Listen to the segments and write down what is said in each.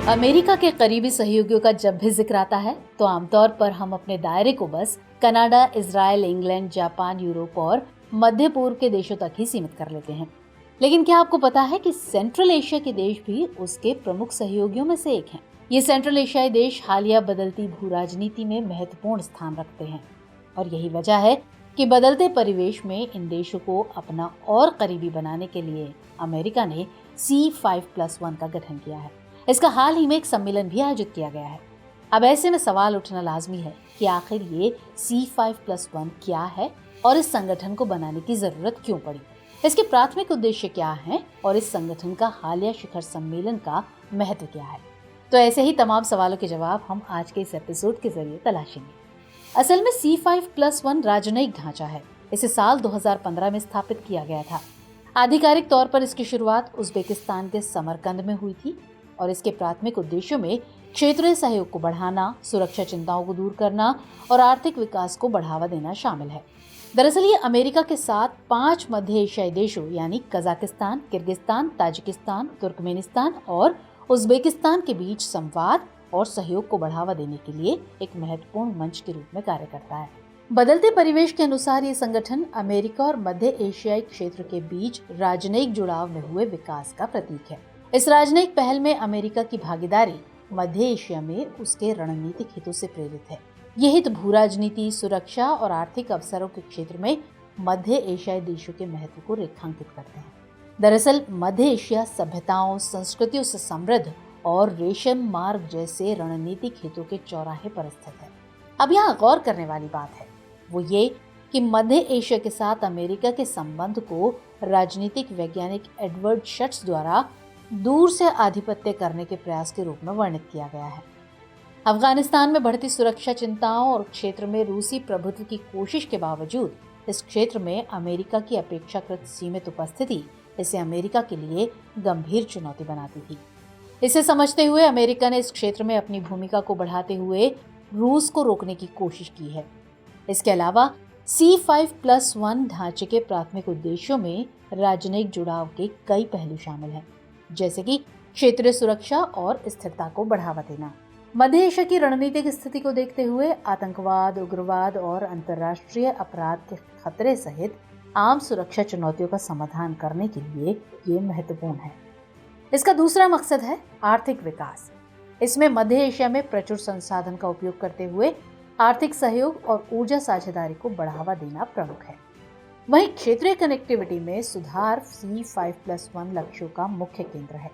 America के करीबी सहयोगियों का जब भी जिक्र आता है तो आमतौर पर हम अपने दायरे को बस Canada, Israel, England, Japan, Europe और मध्य पूर्व के देशों तक ही सीमित कर लेते हैं। लेकिन क्या आपको पता है कि सेंट्रल एशिया के देश भी उसके प्रमुख सहयोगियों में से एक हैं? ये सेंट्रल एशियाई देश हालिया बदलती भू राजनीति में महत्वपूर्ण स्थान रखते हैं और यही वजह है कि बदलते परिवेश में इन देशों को अपना और करीबी बनाने के लिए अमेरिका ने C5+1 का गठन किया है। इसका हाल ही में एक सम्मेलन भी आयोजित किया गया है। अब ऐसे में सवाल उठना लाजमी है कि आखिर ये C5+1 क्या है और इस संगठन को बनाने की जरूरत क्यों पड़ी, इसके प्राथमिक उद्देश्य क्या हैं और इस संगठन का हालिया शिखर सम्मेलन का महत्व क्या है। तो ऐसे ही तमाम सवालों के जवाब हम आज के इस एपिसोड के जरिए तलाशेंगे। असल में C5+1 राजनयिक ढांचा है। इसे साल 2015 में स्थापित किया गया था। आधिकारिक तौर पर इसकी शुरुआत उज्बेकिस्तान के समरकंद में हुई थी और इसके प्राथमिक उद्देश्यों में क्षेत्रीय सहयोग को बढ़ाना, सुरक्षा चिंताओं को दूर करना और आर्थिक विकास को बढ़ावा देना शामिल है। दरअसल ये अमेरिका के साथ 5 मध्य एशियाई देशों यानी कजाकिस्तान, किर्गिस्तान, ताजिकिस्तान, तुर्कमेनिस्तान और उज्बेकिस्तान के बीच संवाद और सहयोग को बढ़ावा देने के लिए एक महत्वपूर्ण मंच के रूप में कार्य करता है। बदलते परिवेश के अनुसार ये संगठन अमेरिका और मध्य एशियाई क्षेत्र के बीच राजनयिक जुड़ाव में हुए विकास का प्रतीक है। इस राजनयिक पहल में अमेरिका की भागीदारी मध्य एशिया में उसके रणनीतिक हितों से प्रेरित है। ये हित भू राजनीति, सुरक्षा और आर्थिक अवसरों के क्षेत्र में मध्य एशियाई देशों के महत्व को रेखांकित करते हैं। दरअसल मध्य एशिया सभ्यताओं, संस्कृतियों से समृद्ध और रेशम मार्ग जैसे रणनीतिक हितों के चौराहे पर स्थित है। अब यहाँ गौर करने वाली बात है वो ये कि मध्य एशिया के साथ अमेरिका के संबंध को राजनीतिक वैज्ञानिक एडवर्ड शट्स द्वारा दूर से आधिपत्य करने के प्रयास के रूप में वर्णित किया गया है। अफगानिस्तान में बढ़ती सुरक्षा चिंताओं और क्षेत्र में रूसी प्रभुत्व की कोशिश के बावजूद इस क्षेत्र में अमेरिका की अपेक्षाकृत सीमित उपस्थिति इसे अमेरिका के लिए गंभीर चुनौती बनाती थी। इसे समझते हुए अमेरिका ने इस क्षेत्र में अपनी भूमिका को बढ़ाते हुए रूस को रोकने की कोशिश की है। इसके अलावा C5+1 ढांचे के प्राथमिक उद्देश्यों में राजनयिक जुड़ाव के कई पहलू शामिल हैं, जैसे कि क्षेत्रीय सुरक्षा और स्थिरता को बढ़ावा देना। मध्य एशिया की रणनीतिक स्थिति को देखते हुए आतंकवाद, उग्रवाद और अंतर्राष्ट्रीय अपराध के खतरे सहित आम सुरक्षा चुनौतियों का समाधान करने के लिए ये महत्वपूर्ण है। इसका दूसरा मकसद है आर्थिक विकास। इसमें मध्य एशिया में प्रचुर संसाधन का उपयोग करते हुए आर्थिक सहयोग और ऊर्जा साझेदारी को बढ़ावा देना प्रमुख है। वहीं क्षेत्रीय कनेक्टिविटी में सुधार C5+1 लक्ष्यों का मुख्य केंद्र है।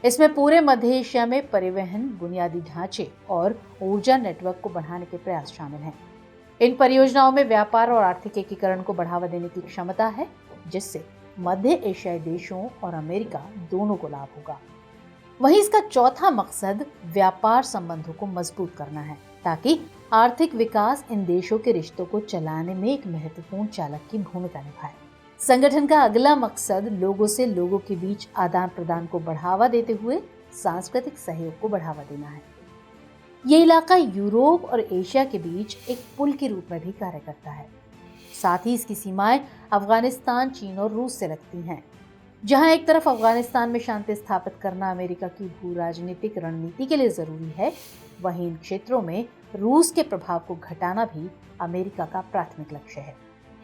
इसमें पूरे मध्य एशिया में परिवहन, बुनियादी ढांचे और ऊर्जा नेटवर्क को बढ़ाने के प्रयास शामिल हैं। इन परियोजनाओं में व्यापार और आर्थिक एकीकरण को बढ़ावा देने की क्षमता है, जिससे मध्य एशियाई देशों और अमेरिका दोनों को लाभ होगा। वहीं इसका चौथा मकसद व्यापार संबंधों को मजबूत करना है, ताकि आर्थिक विकास इन देशों के रिश्तों को चलाने में एक महत्वपूर्ण चालक की भूमिका निभाए। संगठन का अगला मकसद लोगों से लोगों के बीच आदान प्रदान को बढ़ावा देते हुए सांस्कृतिक सहयोग को बढ़ावा देना है। ये इलाका यूरोप और एशिया के बीच एक पुल के रूप में भी कार्य करता है। साथ ही इसकी सीमाएं अफगानिस्तान, चीन और रूस से लगती हैं। जहां एक तरफ अफगानिस्तान में शांति स्थापित करना अमेरिका की भू राजनीतिक रणनीति के लिए जरूरी है, वहीं इन क्षेत्रों में रूस के प्रभाव को घटाना भी अमेरिका का प्राथमिक लक्ष्य है।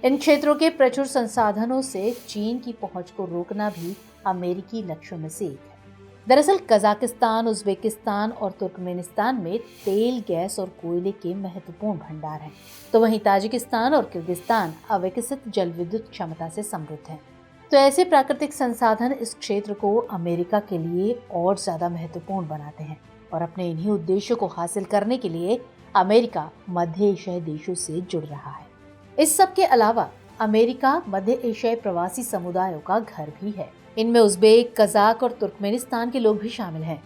इन क्षेत्रों के प्रचुर संसाधनों से चीन की पहुंच को रोकना भी अमेरिकी लक्ष्यों में से एक है। दरअसल कजाकिस्तान, उज्बेकिस्तान और तुर्कमेनिस्तान में तेल, गैस और कोयले के महत्वपूर्ण भंडार हैं, तो वहीं ताजिकिस्तान और किर्गिस्तान अविकसित जल विद्युत क्षमता से समृद्ध हैं। तो ऐसे प्राकृतिक संसाधन इस क्षेत्र को अमेरिका के लिए और ज्यादा महत्वपूर्ण बनाते हैं और अपने इन्हीं उद्देश्यों को हासिल करने के लिए अमेरिका मध्य एशियाई देशों से जुड़ रहा है। इस सब के अलावा अमेरिका मध्य एशियाई प्रवासी समुदायों का घर भी है। इनमें उज्बेक, कजाक और तुर्कमेनिस्तान के लोग भी शामिल हैं।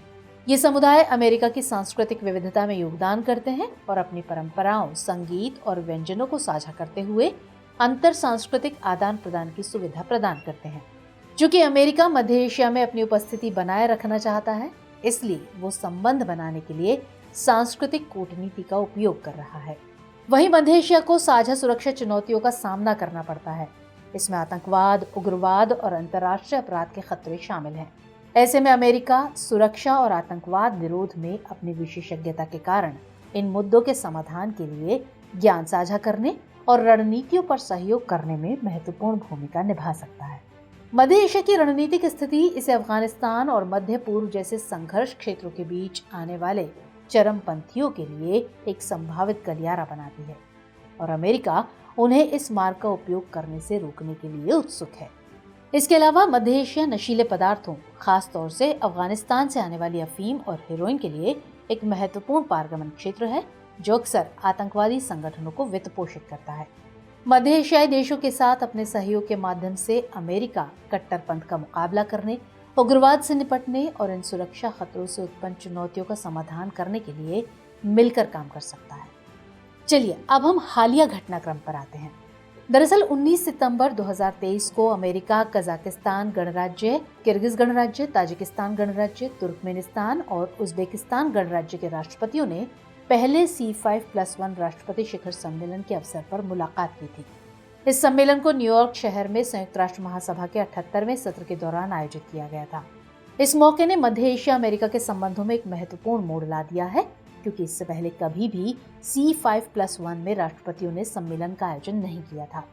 ये समुदाय अमेरिका की सांस्कृतिक विविधता में योगदान करते हैं और अपनी परंपराओं, संगीत और व्यंजनों को साझा करते हुए अंतर सांस्कृतिक आदान प्रदान की सुविधा प्रदान करते हैं। चूंकि अमेरिका मध्य एशिया में अपनी उपस्थिति बनाए रखना चाहता है, इसलिए वो संबंध बनाने के लिए सांस्कृतिक कूटनीति का उपयोग कर रहा है। वहीं मध्य एशिया को साझा सुरक्षा चुनौतियों का सामना करना पड़ता है। इसमें आतंकवाद, उग्रवाद और अंतर्राष्ट्रीय अपराध के खतरे शामिल हैं। ऐसे में अमेरिका सुरक्षा और आतंकवाद विरोध में अपनी विशेषज्ञता के कारण इन मुद्दों के समाधान के लिए ज्ञान साझा करने और रणनीतियों पर सहयोग करने में महत्वपूर्ण भूमिका निभा सकता है। मध्य एशिया की रणनीतिक स्थिति इसे अफगानिस्तान और मध्य पूर्व जैसे संघर्ष क्षेत्रों के बीच आने वाले चरमपंथियों के लिए एक संभावित गलियारा बनाती है और अमेरिका उन्हें इस मार्ग का उपयोग करने से रोकने के लिए उत्सुक है। इसके अलावा मध्य एशिया नशीले पदार्थों, खास तौर से अफगानिस्तान से आने वाली अफीम और हेरोइन के लिए एक महत्वपूर्ण पारगमन क्षेत्र है, जो अक्सर आतंकवादी संगठनों को वित्त पोषित करता है। मध्य एशियाई देशों के साथ अपने सहयोग के माध्यम से अमेरिका कट्टरपंथ का मुकाबला करने, उग्रवाद से निपटने और इन सुरक्षा खतरों से उत्पन्न चुनौतियों का समाधान करने के लिए मिलकर काम कर सकता है। चलिए अब हम हालिया घटनाक्रम पर आते हैं। दरअसल 19 सितंबर 2023 को अमेरिका, कजाकिस्तान गणराज्य, किर्गिज गणराज्य, ताजिकिस्तान गणराज्य, तुर्कमेनिस्तान और उज्बेकिस्तान गणराज्य के राष्ट्रपतियों ने पहले C5+1 राष्ट्रपति शिखर सम्मेलन के अवसर पर मुलाकात की थी। इस सम्मेलन को न्यूयॉर्क शहर में संयुक्त राष्ट्र महासभा के 78वें सत्र के दौरान आयोजित किया गया था। इस मौके ने मध्य एशिया अमेरिका के संबंधों में एक महत्वपूर्ण मोड़ ला दिया है, क्योंकि इससे पहले कभी भी C5+1 में राष्ट्रपतियों ने सम्मेलन का आयोजन नहीं किया था।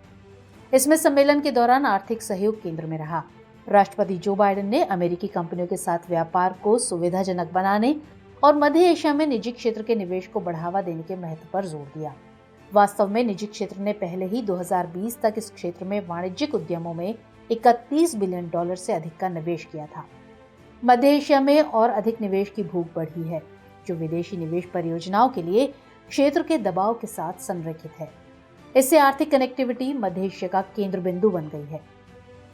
इसमें सम्मेलन के दौरान आर्थिक सहयोग केंद्र में रहा। राष्ट्रपति जो बाइडेन ने अमेरिकी कंपनियों के साथ व्यापार को सुविधाजनक बनाने और मध्य एशिया में निजी क्षेत्र के निवेश को बढ़ावा देने के महत्व पर जोर दिया। वास्तव में निजी क्षेत्र ने पहले ही 2020 तक इस क्षेत्र में वाणिज्यिक उद्यमों में $31 बिलियन से अधिक का निवेश किया था। मध्य एशिया में और अधिक निवेश की भूख बढ़ी है, जो विदेशी निवेश परियोजनाओं के लिए क्षेत्र के दबाव के साथ संरेखित है। इससे आर्थिक कनेक्टिविटी मध्य एशिया का केंद्र बिंदु बन गई है।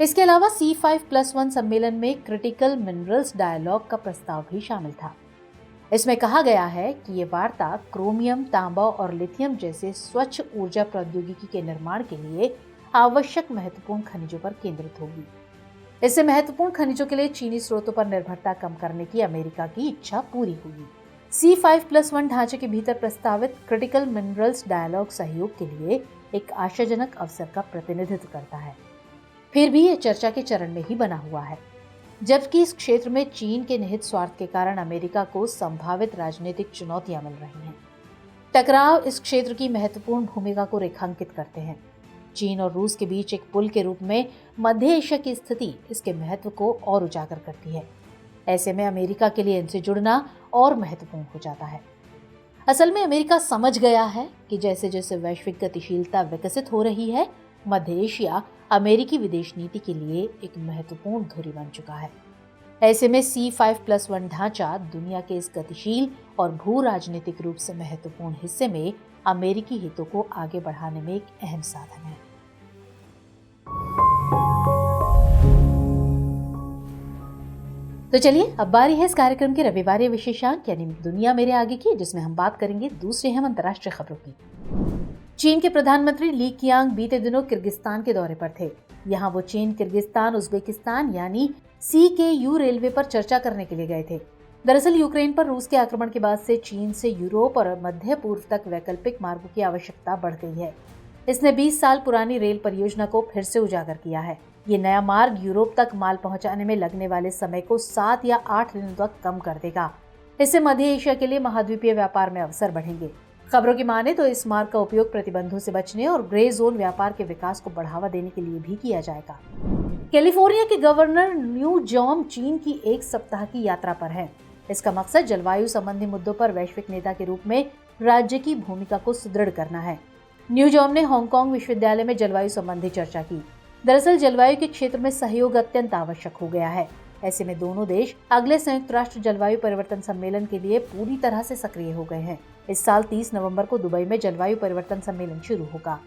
इसके अलावा C5+1 सम्मेलन में क्रिटिकल मिनरल्स डायलॉग का प्रस्ताव भी शामिल था। इसमें कहा गया है कि ये वार्ता क्रोमियम, तांबा और लिथियम जैसे स्वच्छ ऊर्जा प्रौद्योगिकी के निर्माण के लिए आवश्यक महत्वपूर्ण खनिजों पर केंद्रित होगी। इससे महत्वपूर्ण खनिजों के लिए चीनी स्रोतों पर निर्भरता कम करने की अमेरिका की इच्छा पूरी होगी। C5+1 ढांचे के भीतर प्रस्तावित क्रिटिकल मिनरल्स डायलॉग सहयोग के लिए एक आशाजनक अवसर का प्रतिनिधित्व करता है। फिर भी ये चर्चा के चरण में ही बना हुआ है, जबकि इस क्षेत्र में चीन के निहित स्वार्थ के कारण अमेरिका को संभावित राजनीतिक चुनौतियां मिल रही हैं। टकराव इस क्षेत्र की महत्वपूर्ण भूमिका को रेखांकित करते हैं। चीन और रूस के बीच एक पुल के रूप में मध्य एशिया की स्थिति इसके महत्व को और उजागर करती है। ऐसे में अमेरिका के लिए इनसे जुड़ना और महत्वपूर्ण हो जाता है। असल में अमेरिका समझ गया है कि जैसे जैसे वैश्विक गतिशीलता विकसित हो रही है, मध्य एशिया अमेरिकी विदेश नीति के लिए एक महत्वपूर्ण धुरी बन चुका है। ऐसे में C5+1 ढांचा दुनिया के इस गतिशील और भू राजनीतिक रूप से महत्वपूर्ण हिस्से में अमेरिकी हितों को आगे बढ़ाने में एक अहम साधन है। तो चलिए अब बारी है इस कार्यक्रम के रविवारी विशेषांक यानी दुनिया मेरे आगे की, जिसमें हम बात करेंगे दूसरी अहम अंतर्राष्ट्रीय खबरों की। चीन के प्रधानमंत्री ली कियांग बीते दिनों किर्गिस्तान के दौरे पर थे। यहाँ वो चीन, किर्गिस्तान, उज्बेकिस्तान यानी CKU रेलवे पर चर्चा करने के लिए गए थे। दरअसल यूक्रेन पर रूस के आक्रमण के बाद से चीन से यूरोप और मध्य पूर्व तक वैकल्पिक मार्गों की आवश्यकता बढ़ गई है। इसने 20 साल पुरानी रेल परियोजना को फिर से उजागर किया है। ये नया मार्ग यूरोप तक माल पहुंचाने में लगने वाले समय को 7 या 8 दिनों तक कम कर देगा। इससे मध्य एशिया के लिए महाद्वीपीय व्यापार में अवसर बढ़ेंगे। खबरों की माने तो इस मार्ग का उपयोग प्रतिबंधों से बचने और ग्रे जोन व्यापार के विकास को बढ़ावा देने के लिए भी किया जाएगा। कैलिफोर्निया के गवर्नर न्यू जॉम चीन की 1 सप्ताह की यात्रा पर हैं। इसका मकसद जलवायु संबंधी मुद्दों पर वैश्विक नेता के रूप में राज्य की भूमिका को सुदृढ़ करना है। न्यू जॉम ने हांगकांग विश्वविद्यालय में जलवायु संबंधी चर्चा की। दरअसल जलवायु के क्षेत्र में सहयोग अत्यंत आवश्यक हो गया है। ऐसे में दोनों देश अगले संयुक्त राष्ट्र जलवायु परिवर्तन सम्मेलन के लिए पूरी तरह से सक्रिय हो गए हैं। इस साल 30 नवंबर को दुबई में जलवायु परिवर्तन सम्मेलन शुरू होगा।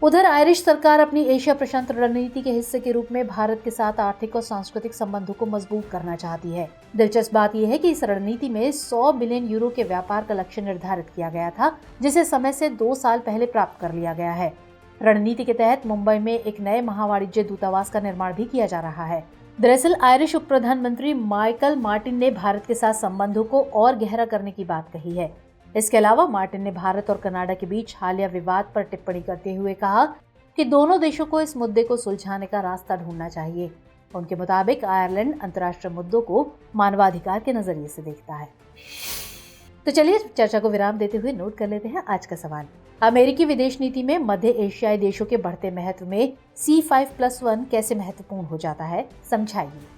उधर आयरिश सरकार अपनी एशिया प्रशांत रणनीति के हिस्से के रूप में भारत के साथ आर्थिक और सांस्कृतिक संबंधों को मजबूत करना चाहती है। दिलचस्प बात यह है कि इस रणनीति में 100 बिलियन यूरो के व्यापार का लक्ष्य निर्धारित किया गया था, जिसे समय से 2 साल पहले प्राप्त कर लिया गया है। रणनीति के तहत मुंबई में एक नए महावाणिज्य दूतावास का निर्माण भी किया जा रहा है। दरअसल आयरिश उप प्रधानमंत्री माइकल मार्टिन ने भारत के साथ संबंधों को और गहरा करने की बात कही है। इसके अलावा मार्टिन ने भारत और कनाडा के बीच हालिया विवाद पर टिप्पणी करते हुए कहा कि दोनों देशों को इस मुद्दे को सुलझाने का रास्ता ढूंढना चाहिए। उनके मुताबिक आयरलैंड अंतर्राष्ट्रीय मुद्दों को मानवाधिकार के नजरिए से देखता है। तो चलिए चर्चा को विराम देते हुए नोट कर लेते हैं आज का सवाल। अमेरिकी विदेश नीति में मध्य एशियाई देशों के बढ़ते महत्व में C5+1 कैसे महत्वपूर्ण हो जाता है, समझाइए।